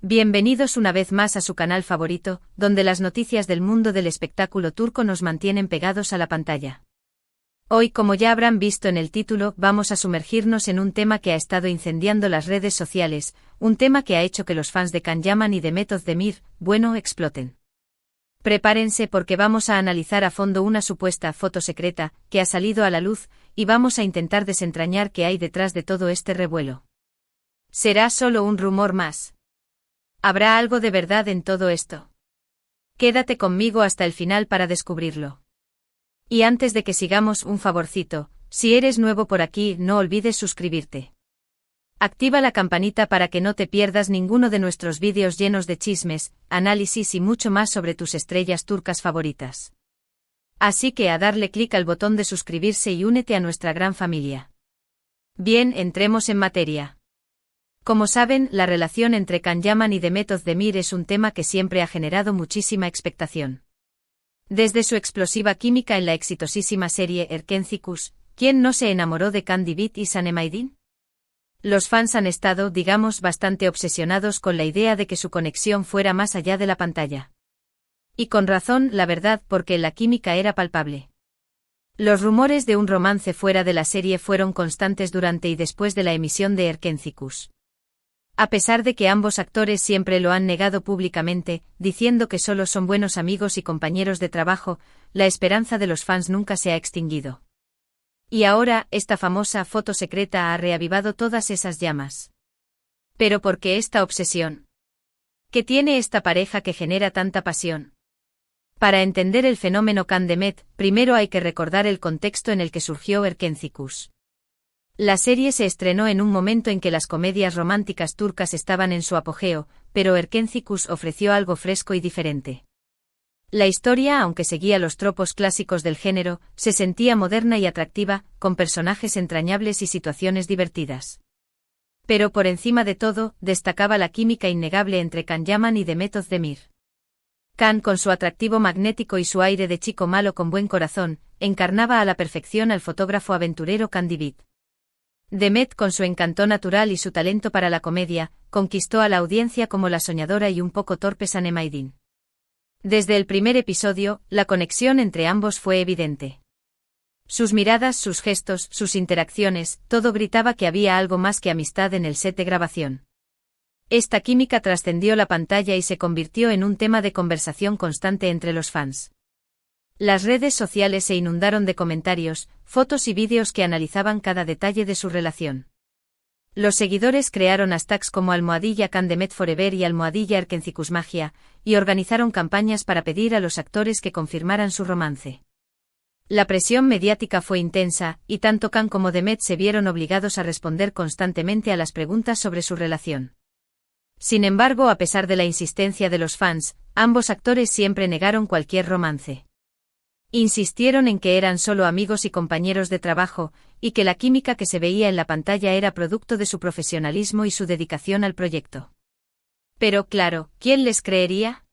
Bienvenidos una vez más a su canal favorito, donde las noticias del mundo del espectáculo turco nos mantienen pegados a la pantalla. Hoy, como ya habrán visto en el título, vamos a sumergirnos en un tema que ha estado incendiando las redes sociales, un tema que ha hecho que los fans de Can Yaman y de Mehmet Özdemir, exploten. Prepárense porque vamos a analizar a fondo una supuesta foto secreta que ha salido a la luz, y vamos a intentar desentrañar qué hay detrás de todo este revuelo. ¿Será solo un rumor más? ¿Habrá algo de verdad en todo esto? Quédate conmigo hasta el final para descubrirlo. Y antes de que sigamos, un favorcito, si eres nuevo por aquí, no olvides suscribirte. Activa la campanita para que no te pierdas ninguno de nuestros vídeos llenos de chismes, análisis y mucho más sobre tus estrellas turcas favoritas. Así que a darle clic al botón de suscribirse y únete a nuestra gran familia. Bien, entremos en materia. Como saben, la relación entre Can Yaman y Mehmet Özdemir es un tema que siempre ha generado muchísima expectación. Desde su explosiva química en la exitosísima serie Erkenci, ¿quién no se enamoró de Can Divit y Sanem Aydin? Los fans han estado, bastante obsesionados con la idea de que su conexión fuera más allá de la pantalla. Y con razón, la verdad, porque la química era palpable. Los rumores de un romance fuera de la serie fueron constantes durante y después de la emisión de Erkenci. A pesar de que ambos actores siempre lo han negado públicamente, diciendo que solo son buenos amigos y compañeros de trabajo, la esperanza de los fans nunca se ha extinguido. Y ahora, esta famosa foto secreta ha reavivado todas esas llamas. ¿Pero por qué esta obsesión? ¿Qué tiene esta pareja que genera tanta pasión? Para entender el fenómeno Can Demet, primero hay que recordar el contexto en el que surgió Erkenci. La serie se estrenó en un momento en que las comedias románticas turcas estaban en su apogeo, pero Erkenci ofreció algo fresco y diferente. La historia, aunque seguía los tropos clásicos del género, se sentía moderna y atractiva, con personajes entrañables y situaciones divertidas. Pero por encima de todo, destacaba la química innegable entre Can Yaman y Mehmet Özdemir. Can, con su atractivo magnético y su aire de chico malo con buen corazón, encarnaba a la perfección al fotógrafo aventurero Can Divit. Demet, con su encanto natural y su talento para la comedia, conquistó a la audiencia como la soñadora y un poco torpe Sanem Aydin. Desde el primer episodio, la conexión entre ambos fue evidente. Sus miradas, sus gestos, sus interacciones, todo gritaba que había algo más que amistad en el set de grabación. Esta química trascendió la pantalla y se convirtió en un tema de conversación constante entre los fans. Las redes sociales se inundaron de comentarios, fotos y vídeos que analizaban cada detalle de su relación. Los seguidores crearon hashtags como #Can Demet Forever y #Erkenci Magia, y organizaron campañas para pedir a los actores que confirmaran su romance. La presión mediática fue intensa, y tanto Can como Demet se vieron obligados a responder constantemente a las preguntas sobre su relación. Sin embargo, a pesar de la insistencia de los fans, ambos actores siempre negaron cualquier romance. Insistieron en que eran solo amigos y compañeros de trabajo, y que la química que se veía en la pantalla era producto de su profesionalismo y su dedicación al proyecto. Pero claro, ¿quién les creería?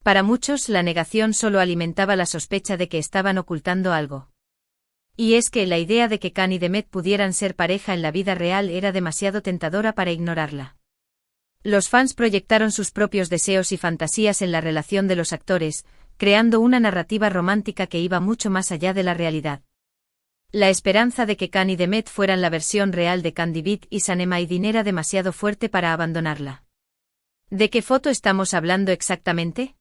Para muchos, la negación solo alimentaba la sospecha de que estaban ocultando algo. Y es que la idea de que Can y Demet pudieran ser pareja en la vida real era demasiado tentadora para ignorarla. Los fans proyectaron sus propios deseos y fantasías en la relación de los actores, creando una narrativa romántica que iba mucho más allá de la realidad. La esperanza de que Can y Demet fueran la versión real de Can Divit y Sanem Aydin era demasiado fuerte para abandonarla. ¿De qué foto estamos hablando exactamente?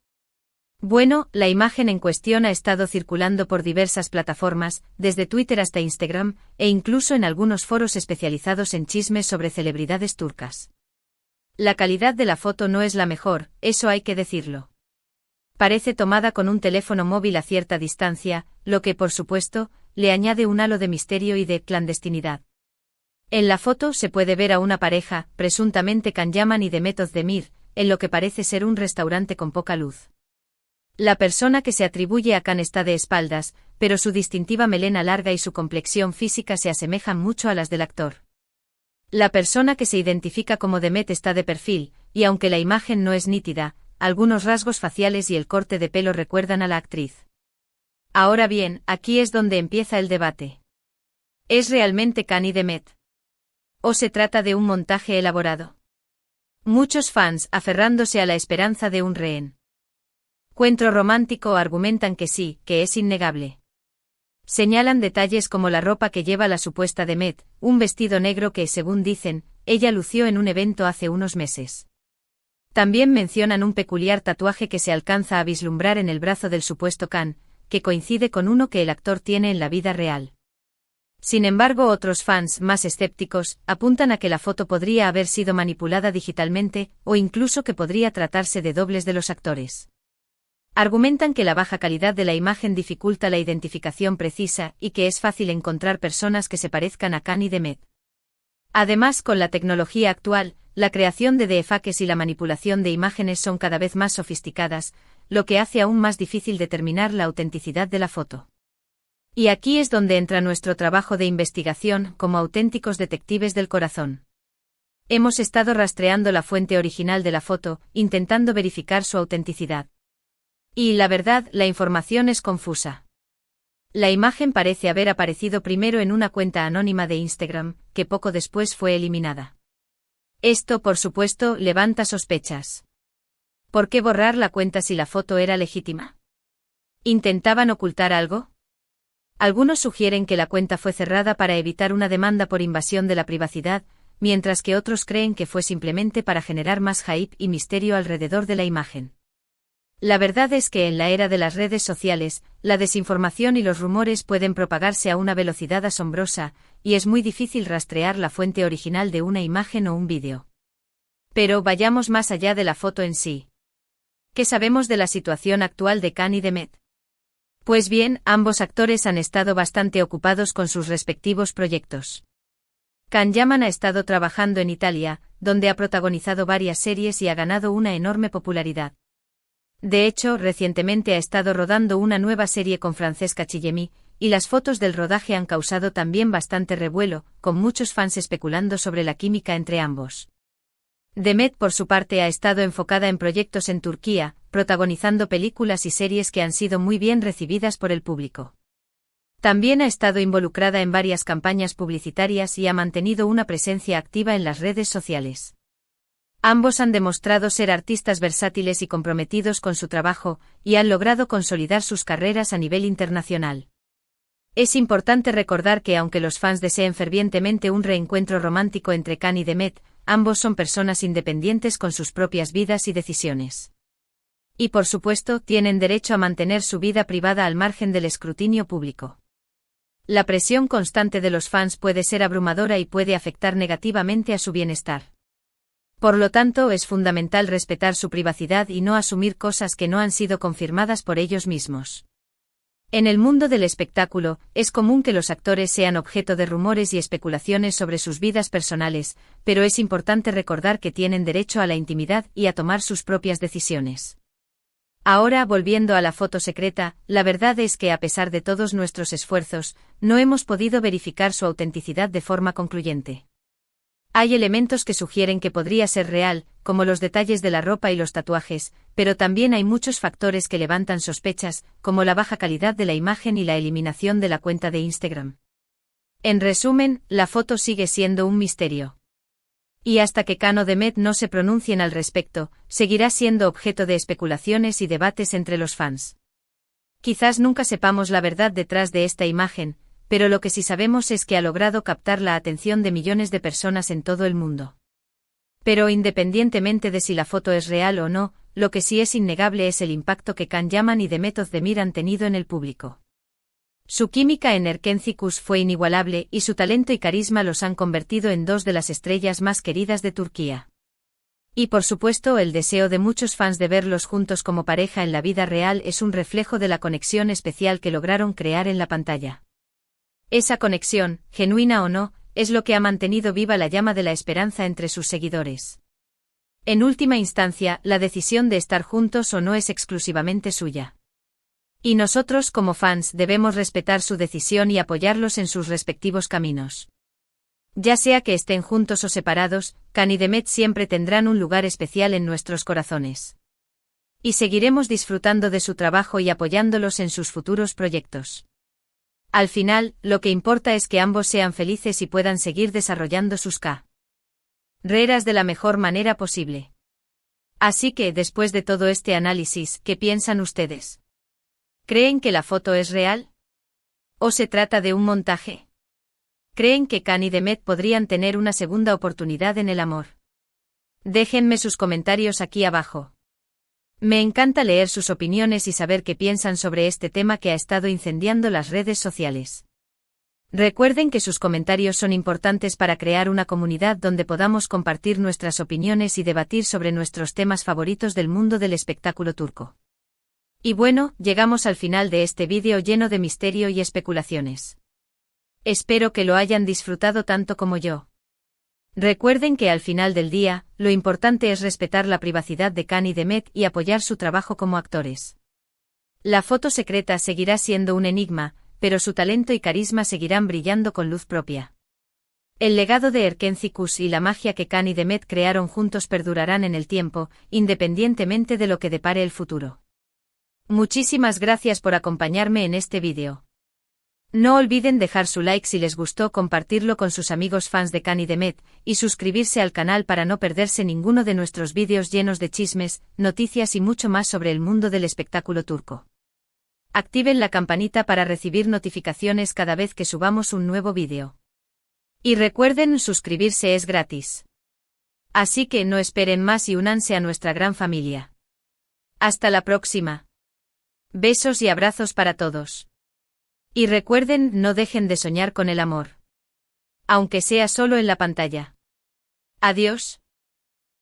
Bueno, la imagen en cuestión ha estado circulando por diversas plataformas, desde Twitter hasta Instagram, e incluso en algunos foros especializados en chismes sobre celebridades turcas. La calidad de la foto no es la mejor, eso hay que decirlo. Parece tomada con un teléfono móvil a cierta distancia, lo que, por supuesto, le añade un halo de misterio y de clandestinidad. En la foto se puede ver a una pareja, presuntamente Can Yaman y Mehmet Özdemir, en lo que parece ser un restaurante con poca luz. La persona que se atribuye a Can está de espaldas, pero su distintiva melena larga y su complexión física se asemejan mucho a las del actor. La persona que se identifica como Demet está de perfil, y aunque la imagen no es nítida, algunos rasgos faciales y el corte de pelo recuerdan a la actriz. Ahora bien, aquí es donde empieza el debate. ¿Es realmente Can y Demet? ¿O se trata de un montaje elaborado? Muchos fans aferrándose a la esperanza de un rehén. Encuentro romántico argumentan que sí, que es innegable. Señalan detalles como la ropa que lleva la supuesta Demet, un vestido negro que, según dicen, ella lució en un evento hace unos meses. También mencionan un peculiar tatuaje que se alcanza a vislumbrar en el brazo del supuesto Khan, que coincide con uno que el actor tiene en la vida real. Sin embargo, otros fans más escépticos apuntan a que la foto podría haber sido manipulada digitalmente, o incluso que podría tratarse de dobles de los actores. Argumentan que la baja calidad de la imagen dificulta la identificación precisa y que es fácil encontrar personas que se parezcan a Khan y Demet. Además, con la tecnología actual, la creación de deepfakes y la manipulación de imágenes son cada vez más sofisticadas, lo que hace aún más difícil determinar la autenticidad de la foto. Y aquí es donde entra nuestro trabajo de investigación como auténticos detectives del corazón. Hemos estado rastreando la fuente original de la foto, intentando verificar su autenticidad. Y, la verdad, la información es confusa. La imagen parece haber aparecido primero en una cuenta anónima de Instagram, que poco después fue eliminada. Esto, por supuesto, levanta sospechas. ¿Por qué borrar la cuenta si la foto era legítima? ¿Intentaban ocultar algo? Algunos sugieren que la cuenta fue cerrada para evitar una demanda por invasión de la privacidad, mientras que otros creen que fue simplemente para generar más hype y misterio alrededor de la imagen. La verdad es que en la era de las redes sociales, la desinformación y los rumores pueden propagarse a una velocidad asombrosa, y es muy difícil rastrear la fuente original de una imagen o un vídeo. Pero vayamos más allá de la foto en sí. ¿Qué sabemos de la situación actual de Khan y Demet? Pues bien, ambos actores han estado bastante ocupados con sus respectivos proyectos. Khan Yaman ha estado trabajando en Italia, donde ha protagonizado varias series y ha ganado una enorme popularidad. De hecho, recientemente ha estado rodando una nueva serie con Francesca Chillemi, y las fotos del rodaje han causado también bastante revuelo, con muchos fans especulando sobre la química entre ambos. Demet, por su parte, ha estado enfocada en proyectos en Turquía, protagonizando películas y series que han sido muy bien recibidas por el público. También ha estado involucrada en varias campañas publicitarias y ha mantenido una presencia activa en las redes sociales. Ambos han demostrado ser artistas versátiles y comprometidos con su trabajo, y han logrado consolidar sus carreras a nivel internacional. Es importante recordar que aunque los fans deseen fervientemente un reencuentro romántico entre Khan y Demet, ambos son personas independientes con sus propias vidas y decisiones. Y por supuesto, tienen derecho a mantener su vida privada al margen del escrutinio público. La presión constante de los fans puede ser abrumadora y puede afectar negativamente a su bienestar. Por lo tanto, es fundamental respetar su privacidad y no asumir cosas que no han sido confirmadas por ellos mismos. En el mundo del espectáculo, es común que los actores sean objeto de rumores y especulaciones sobre sus vidas personales, pero es importante recordar que tienen derecho a la intimidad y a tomar sus propias decisiones. Ahora, volviendo a la foto secreta, la verdad es que a pesar de todos nuestros esfuerzos, no hemos podido verificar su autenticidad de forma concluyente. Hay elementos que sugieren que podría ser real, como los detalles de la ropa y los tatuajes, pero también hay muchos factores que levantan sospechas, como la baja calidad de la imagen y la eliminación de la cuenta de Instagram. En resumen, la foto sigue siendo un misterio. Y hasta que Khan o Demet no se pronuncien al respecto, seguirá siendo objeto de especulaciones y debates entre los fans. Quizás nunca sepamos la verdad detrás de esta imagen, pero lo que sí sabemos es que ha logrado captar la atención de millones de personas en todo el mundo. Pero independientemente de si la foto es real o no, lo que sí es innegable es el impacto que Khan Yaman y Demet Özdemir han tenido en el público. Su química en Erkencikus fue inigualable y su talento y carisma los han convertido en dos de las estrellas más queridas de Turquía. Y por supuesto, el deseo de muchos fans de verlos juntos como pareja en la vida real es un reflejo de la conexión especial que lograron crear en la pantalla. Esa conexión, genuina o no, es lo que ha mantenido viva la llama de la esperanza entre sus seguidores. En última instancia, la decisión de estar juntos o no es exclusivamente suya. Y nosotros como fans debemos respetar su decisión y apoyarlos en sus respectivos caminos. Ya sea que estén juntos o separados, Khan y Demet siempre tendrán un lugar especial en nuestros corazones. Y seguiremos disfrutando de su trabajo y apoyándolos en sus futuros proyectos. Al final, lo que importa es que ambos sean felices y puedan seguir desarrollando sus Reras de la mejor manera posible. Así que, después de todo este análisis, ¿qué piensan ustedes? ¿Creen que la foto es real? ¿O se trata de un montaje? ¿Creen que Khan y Demet podrían tener una segunda oportunidad en el amor? Déjenme sus comentarios aquí abajo. Me encanta leer sus opiniones y saber qué piensan sobre este tema que ha estado incendiando las redes sociales. Recuerden que sus comentarios son importantes para crear una comunidad donde podamos compartir nuestras opiniones y debatir sobre nuestros temas favoritos del mundo del espectáculo turco. Y bueno, llegamos al final de este vídeo lleno de misterio y especulaciones. Espero que lo hayan disfrutado tanto como yo. Recuerden que al final del día, lo importante es respetar la privacidad de Khan y Demet y apoyar su trabajo como actores. La foto secreta seguirá siendo un enigma, pero su talento y carisma seguirán brillando con luz propia. El legado de Erkenci y la magia que Khan y Demet crearon juntos perdurarán en el tiempo, independientemente de lo que depare el futuro. Muchísimas gracias por acompañarme en este vídeo. No olviden dejar su like si les gustó, compartirlo con sus amigos fans de Khan y Demet, y suscribirse al canal para no perderse ninguno de nuestros vídeos llenos de chismes, noticias y mucho más sobre el mundo del espectáculo turco. Activen la campanita para recibir notificaciones cada vez que subamos un nuevo vídeo. Y recuerden, suscribirse es gratis. Así que no esperen más y únanse a nuestra gran familia. Hasta la próxima. Besos y abrazos para todos. Y recuerden, no dejen de soñar con el amor. Aunque sea solo en la pantalla. Adiós.